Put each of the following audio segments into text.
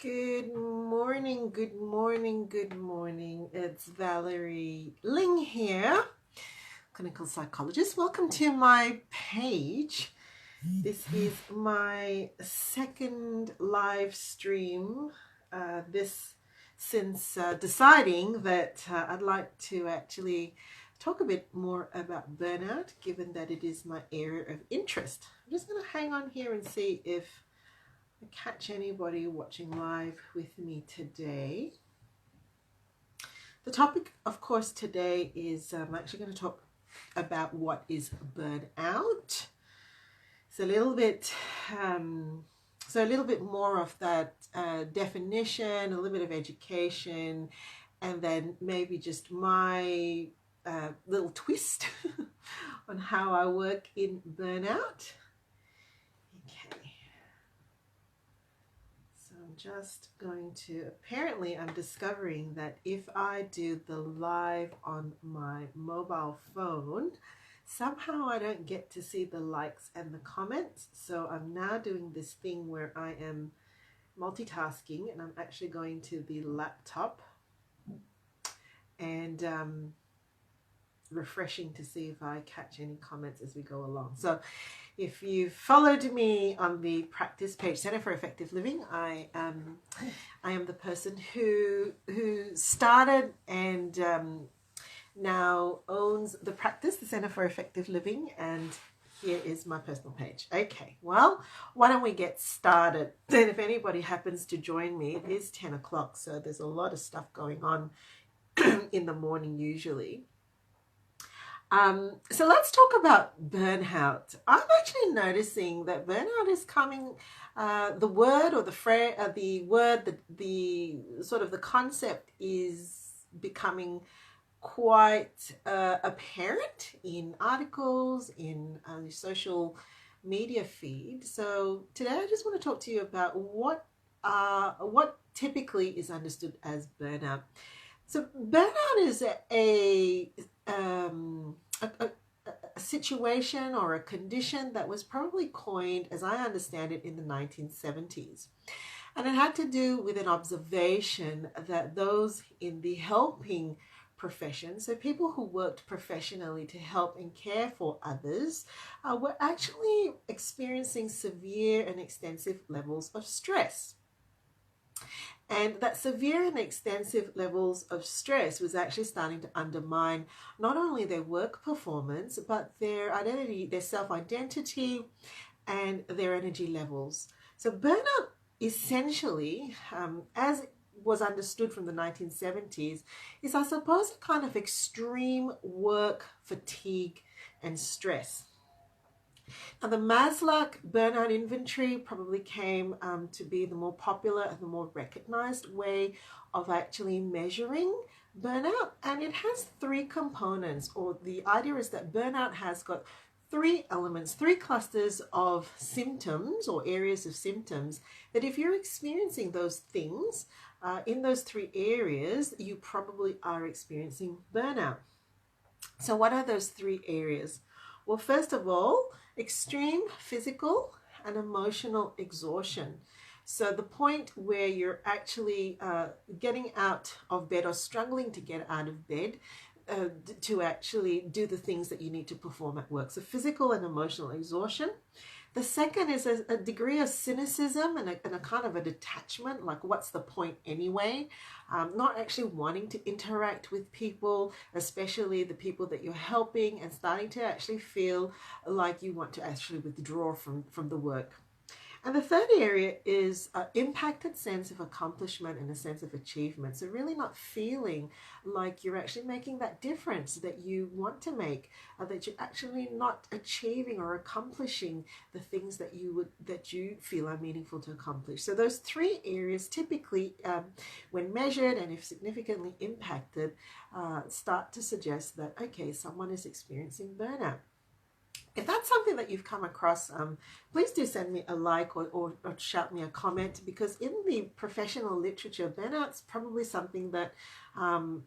Good morning, good morning, good morning. It's Valerie Ling here, clinical psychologist. Welcome to my page. This is my second live stream since deciding that I'd like to actually talk a bit more about burnout, given that it is my area of interest. I'm just going to hang on here and see if catch anybody watching live with me today. The topic, of course, today is I'm actually going to talk about what is burnout. It's a little bit, a little bit more of that definition, a little bit of education, and then maybe just my little twist on how I work in burnout. Just going to, apparently I'm discovering that if I do the live on my mobile phone, somehow I don't get to see the likes and the comments. So I'm now doing this thing where I am multitasking and I'm actually going to the laptop and refreshing to see if I catch any comments as we go along. So if you've followed me on the practice page, Center for Effective Living, I am the person who started and now owns the practice, the Center for Effective Living, and here is my personal page. Okay, well, why don't we get started? Then if anybody happens to join me, it is 10 o'clock, so there's a lot of stuff going on in the morning usually. So let's talk about burnout. I'm actually noticing that burnout is coming, the word or the sort of the concept is becoming quite apparent in articles, in social media feed. So today I just want to talk to you about what typically is understood as burnout. So burnout is a situation or a condition that was probably coined, as I understand it, in the 1970s. And it had to do with an observation that those in the helping profession, so people who worked professionally to help and care for others, were actually experiencing severe and extensive levels of stress. And that severe and extensive levels of stress was actually starting to undermine not only their work performance, but their identity, their self-identity, and their energy levels. So burnout essentially, as was understood from the 1970s, is, I suppose, a kind of extreme work fatigue and stress. Now, the Maslow burnout inventory probably came to be the more popular and the more recognized way of actually measuring burnout. And it has three components, or the idea is that burnout has got three elements, three clusters of symptoms or areas of symptoms that if you're experiencing those things in those three areas, you probably are experiencing burnout. So what are those three areas? Well, first of all, extreme physical and emotional exhaustion. So the point where you're actually getting out of bed or struggling to get out of bed to actually do the things that you need to perform at work. So physical and emotional exhaustion. The second is a degree of cynicism and a kind of a detachment, like what's the point anyway? Not actually wanting to interact with people, especially the people that you're helping, and starting to actually feel like you want to actually withdraw from the work. And the third area is an impacted sense of accomplishment and a sense of achievement. So really not feeling like you're actually making that difference that you want to make, that you're actually not achieving or accomplishing the things that you feel are meaningful to accomplish. So those three areas typically, when measured and if significantly impacted, start to suggest that, okay, someone is experiencing burnout. If that's something that you've come across, please do send me a like or shout me a comment, because in the professional literature, burnout's probably something that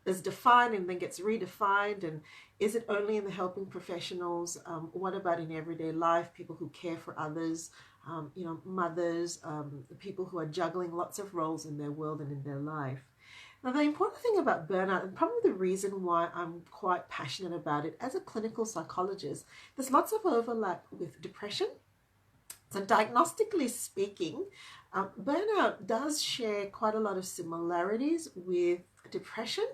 is defined and then gets redefined. And is it only in the helping professionals? What about in everyday life, people who care for others? mothers, people who are juggling lots of roles in their world and in their life. Now, the important thing about burnout, and probably the reason why I'm quite passionate about it as a clinical psychologist, there's lots of overlap with depression. So, diagnostically speaking, burnout does share quite a lot of similarities with depression,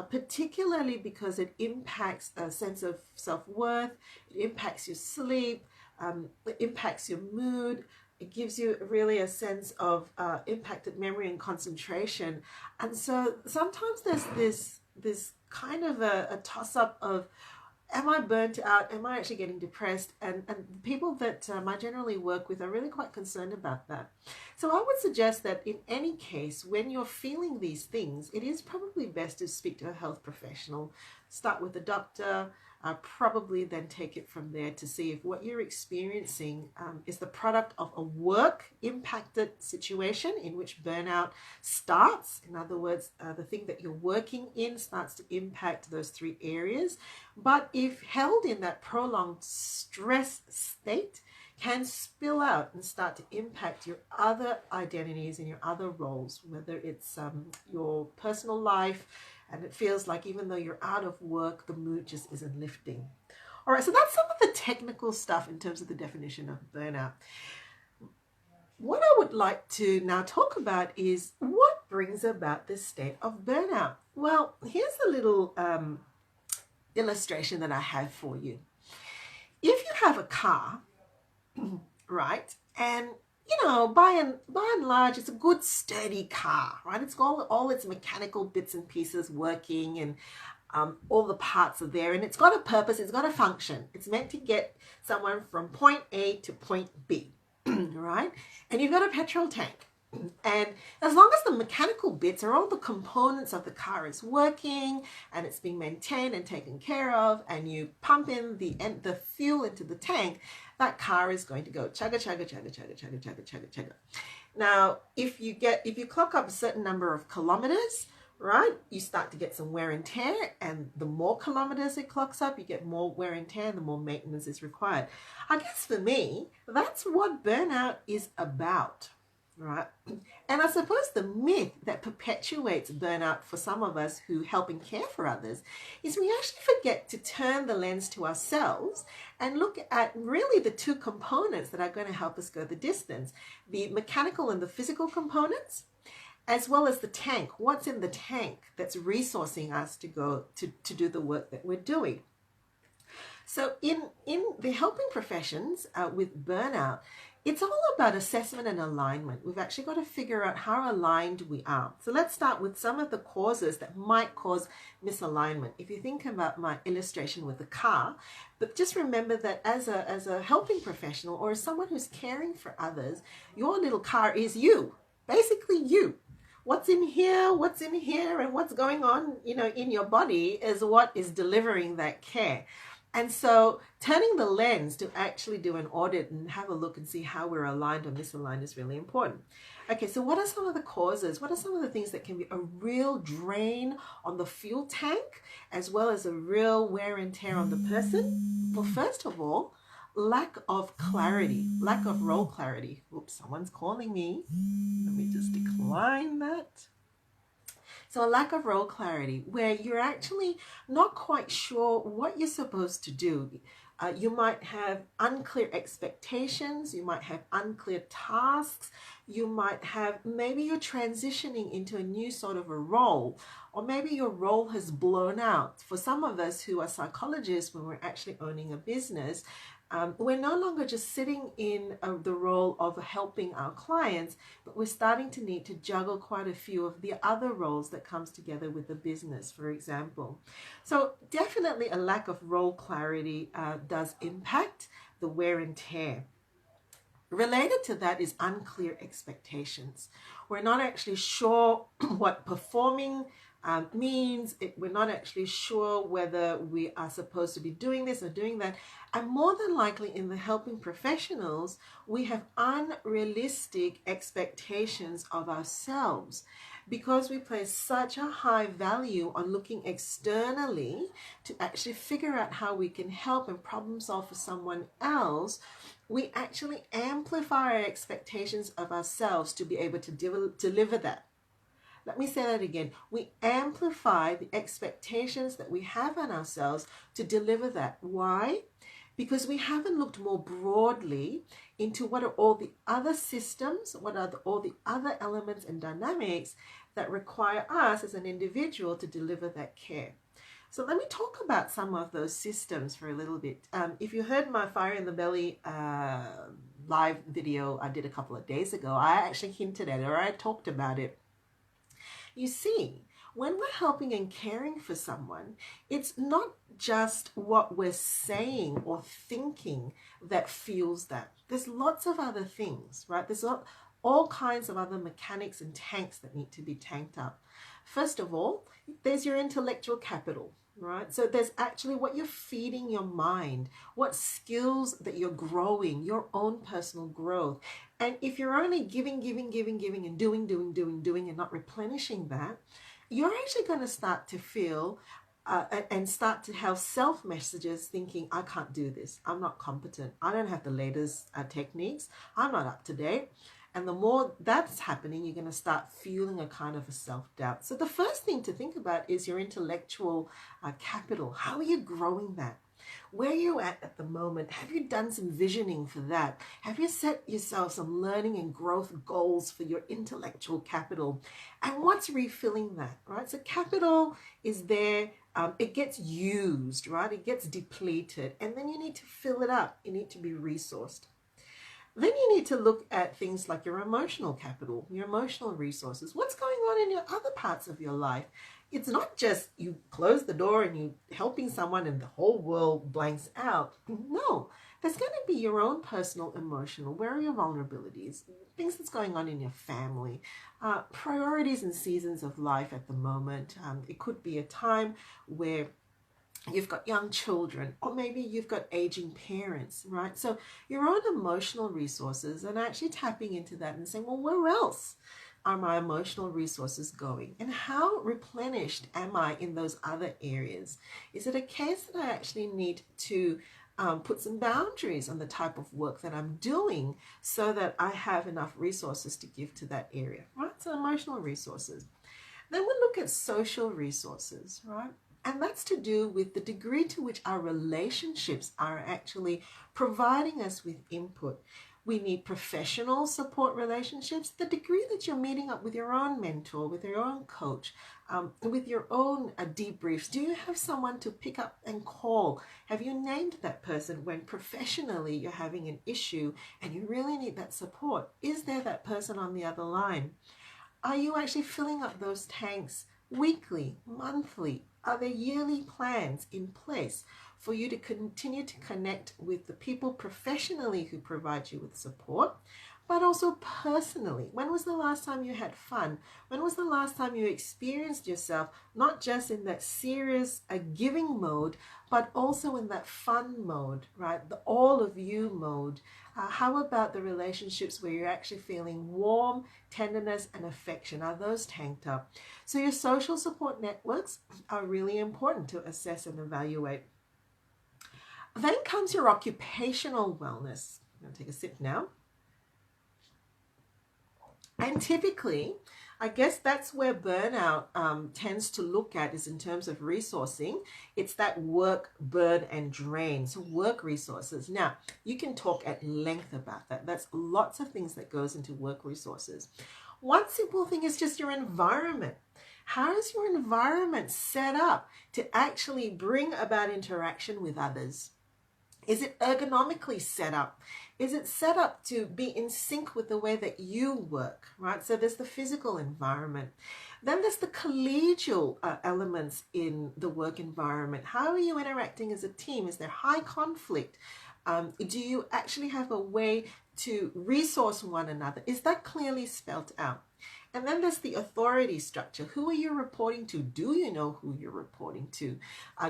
particularly because it impacts a sense of self-worth, it impacts your sleep, it impacts your mood. It gives you really a sense of impacted memory and concentration. And so sometimes there's this kind of a toss-up of, am I burnt out? Am I actually getting depressed? And people that I generally work with are really quite concerned about that. So I would suggest that in any case, when you're feeling these things, it is probably best to speak to a health professional. Start with a doctor, probably then take it from there to see if what you're experiencing is the product of a work impacted situation in which burnout starts. In other words, the thing that you're working in starts to impact those three areas. But if held in that prolonged stress state, can spill out and start to impact your other identities and your other roles, whether it's your personal life, and it feels like even though you're out of work, the mood just isn't lifting. All right, so that's some of the technical stuff in terms of the definition of burnout. What I would like to now talk about is what brings about this state of burnout. Well, here's a little illustration that I have for you. If you have a car, right, and by and large, it's a good sturdy car, right? It's got all its mechanical bits and pieces working, and all the parts are there, and it's got a purpose, it's got a function. It's meant to get someone from point A to point B, right? And you've got a petrol tank. And as long as the mechanical bits or all the components of the car is working and it's being maintained and taken care of, and you pump in the fuel into the tank, that car is going to go chugga chugga chugga chugga chugga chugga chugga chugga. Now, if you clock up a certain number of kilometers, right, you start to get some wear and tear, and the more kilometers it clocks up, you get more wear and tear, and the more maintenance is required. I guess for me, that's what burnout is about. Right. And I suppose the myth that perpetuates burnout for some of us who help and care for others is we actually forget to turn the lens to ourselves and look at really the two components that are going to help us go the distance, the mechanical and the physical components, as well as the tank. What's in the tank that's resourcing us to go to do the work that we're doing? So in the helping professions with burnout, it's all about assessment and alignment. We've actually got to figure out how aligned we are. So let's start with some of the causes that might cause misalignment. If you think about my illustration with the car, but just remember that as a helping professional or as someone who's caring for others, your little car is you, basically you. What's in here, and what's going on, in your body is what is delivering that care. And so turning the lens to actually do an audit and have a look and see how we're aligned or misaligned is really important. Okay, so what are some of the causes? What are some of the things that can be a real drain on the fuel tank as well as a real wear and tear on the person? Well, first of all, lack of clarity, lack of role clarity. Oops, someone's calling me. Let me just decline that. So a lack of role clarity where you're actually not quite sure what you're supposed to do. You might have unclear expectations. You might have unclear tasks. You might have, maybe you're transitioning into a new sort of a role, or maybe your role has blown out. For some of us who are psychologists, when we're actually owning a business, we're no longer just sitting in the role of helping our clients, but we're starting to need to juggle quite a few of the other roles that comes together with the business, for example. So definitely a lack of role clarity does impact the wear and tear. Related to that is unclear expectations. We're not actually sure what performing we're not actually sure whether we are supposed to be doing this or doing that. And more than likely, in the helping professionals, we have unrealistic expectations of ourselves because we place such a high value on looking externally to actually figure out how we can help and problem solve for someone else. We actually amplify our expectations of ourselves to be able to deliver that. Let me say that again. We amplify the expectations that we have on ourselves to deliver that. Why? Because we haven't looked more broadly into what are all the other systems, what are all the other elements and dynamics that require us as an individual to deliver that care. So let me talk about some of those systems for a little bit. If you heard my Fire in the Belly live video I did a couple of days ago, I actually hinted at it, or I talked about it. You see, when we're helping and caring for someone, it's not just what we're saying or thinking that fuels that. There's lots of other things, right? There's all kinds of other mechanics and tanks that need to be tanked up. First of all, there's your intellectual capital, right? So there's actually what you're feeding your mind, what skills that you're growing, your own personal growth. And if you're only giving and doing and not replenishing that, you're actually going to start to feel and start to have self messages thinking, I can't do this. I'm not competent. I don't have the latest techniques. I'm not up to date. And the more that's happening, you're going to start feeling a kind of a self-doubt. So the first thing to think about is your intellectual capital. How are you growing that? Where are you at the moment? Have you done some visioning for that? Have you set yourself some learning and growth goals for your intellectual capital? And what's refilling that, right? So capital is there. It gets used, right? It gets depleted. And then you need to fill it up. You need to be resourced. Then you need to look at things like your emotional capital, your emotional resources. What's going on in your other parts of your life? It's not just you close the door and you helping someone and the whole world blanks out. No, there's going to be your own personal emotional. Where are your vulnerabilities? Things that's going on in your family, priorities and seasons of life at the moment. It could be a time where you've got young children, or maybe you've got aging parents, right? So your own emotional resources, and actually tapping into that and saying, well, where else are my emotional resources going? And how replenished am I in those other areas? Is it a case that I actually need to put some boundaries on the type of work that I'm doing so that I have enough resources to give to that area, right? So emotional resources. Then we look at social resources, right? And that's to do with the degree to which our relationships are actually providing us with input. We need professional support relationships, the degree that you're meeting up with your own mentor, with your own coach, with your own debriefs. Do you have someone to pick up and call? Have you named that person when professionally you're having an issue and you really need that support? Is there that person on the other line? Are you actually filling up those tanks weekly, monthly? Are there yearly plans in place for you to continue to connect with the people professionally who provide you with support, but also personally? When was the last time you had fun? When was the last time you experienced yourself, not just in that serious giving mode, but also in that fun mode, right? The all of you mode. How about the relationships where you're actually feeling warm, tenderness, and affection? Are those tanked up? So your social support networks are really important to assess and evaluate. Then comes your occupational wellness. I'm going to take a sip now. And typically, I guess that's where burnout tends to look at, is in terms of resourcing. It's that work, burn, and drain. So work resources. Now, you can talk at length about that. That's lots of things that goes into work resources. One simple thing is just your environment. How is your environment set up to actually bring about interaction with others? Is it ergonomically set up? Is it set up to be in sync with the way that you work, right? So there's the physical environment. Then there's the collegial elements in the work environment. How are you interacting as a team? Is there high conflict? Do you actually have a way to resource one another? Is that clearly spelt out? And then there's the authority structure. Who are you reporting to? Do you know who you're reporting to?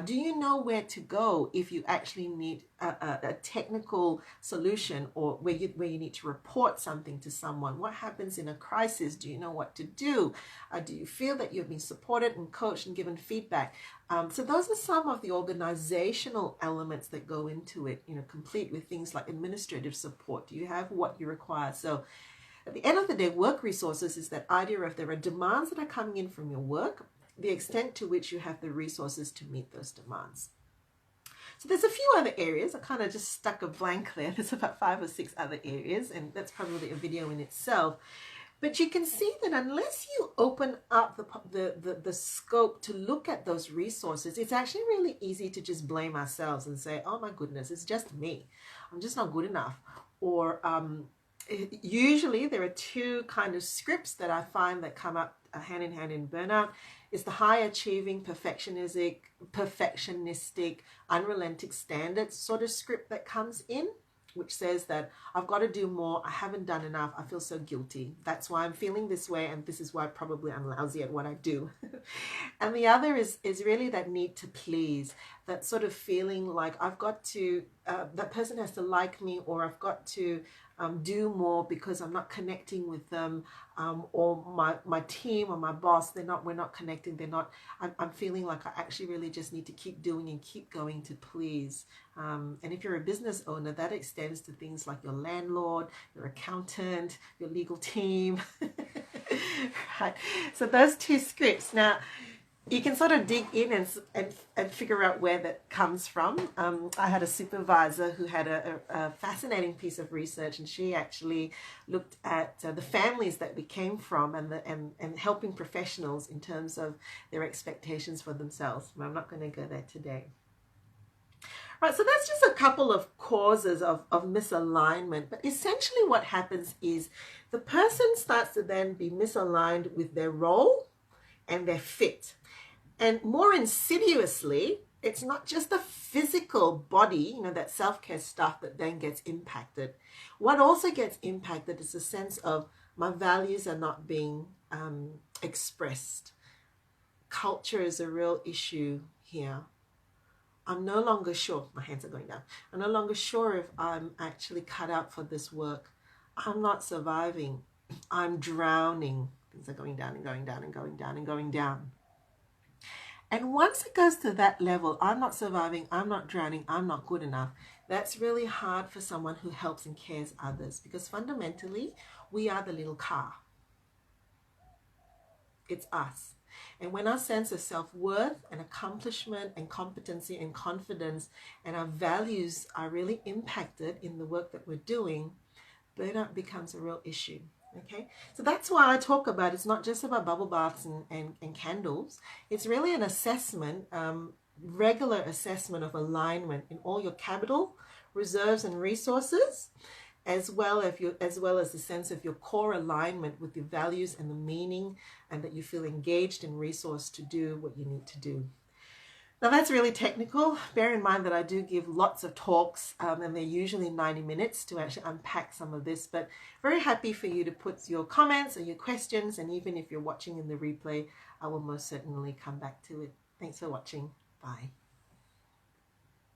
Do you know where to go if you actually need a technical solution, or where you need to report something to someone? What happens in a crisis? Do you know what to do? Do you feel that you've been supported and coached and given feedback? So those are some of the organizational elements that go into it, complete with things like administrative support. Do you have what you require? So at the end of the day, work resources is that idea of there are demands that are coming in from your work, the extent to which you have the resources to meet those demands. So there's a few other areas. I kind of just stuck a blank there. There's about 5 or 6 other areas, and that's probably a video in itself. But you can see that unless you open up the scope to look at those resources, it's actually really easy to just blame ourselves and say, oh my goodness, it's just me. I'm just not good enough. Or usually there are 2 kind of scripts that I find that come up hand in hand in burnout. It's the high achieving, perfectionistic, unrelenting standards sort of script that comes in, which says that I've got to do more, I haven't done enough, I feel so guilty. That's why I'm feeling this way, and this is why probably I'm lousy at what I do. And the other is really that need to please, that sort of feeling like I've got to, that person has to like me, or I've got to do more because I'm not connecting with them, or my team or my boss, we're not connecting, I'm feeling like I actually really just need to keep doing and keep going to please. And if you're a business owner, that extends to things like your landlord, your accountant, your legal team. Right. So those 2 scripts. Now, you can sort of dig in and figure out where that comes from. I had a supervisor who had a fascinating piece of research, and she actually looked at the families that we came from and helping professionals in terms of their expectations for themselves. But I'm not going to go there today. Right, so that's just a couple of causes of misalignment. But essentially what happens is the person starts to then be misaligned with their role and their fit. And more insidiously, it's not just the physical body, that self-care stuff that then gets impacted. What also gets impacted is a sense of my values are not being expressed. Culture is a real issue here. I'm no longer sure, my hands are going down. I'm no longer sure if I'm actually cut out for this work. I'm not surviving. I'm drowning. Things are going down and going down and going down and going down. And once it goes to that level, I'm not surviving, I'm not drowning, I'm not good enough, that's really hard for someone who helps and cares others, because fundamentally, we are the little car. It's us. And when our sense of self-worth and accomplishment and competency and confidence and our values are really impacted in the work that we're doing, burnout becomes a real issue. Okay, so that's why I talk about it's not just about bubble baths and candles. It's really an assessment, regular assessment of alignment in all your capital, reserves and resources, as well as the sense of your core alignment with your values and the meaning, and that you feel engaged and resourced to do what you need to do. Now that's really technical. Bear in mind that I do give lots of talks, and they're usually 90 minutes to actually unpack some of this, but very happy for you to put your comments or your questions, and even if you're watching in the replay, I will most certainly come back to it. Thanks for watching. Bye.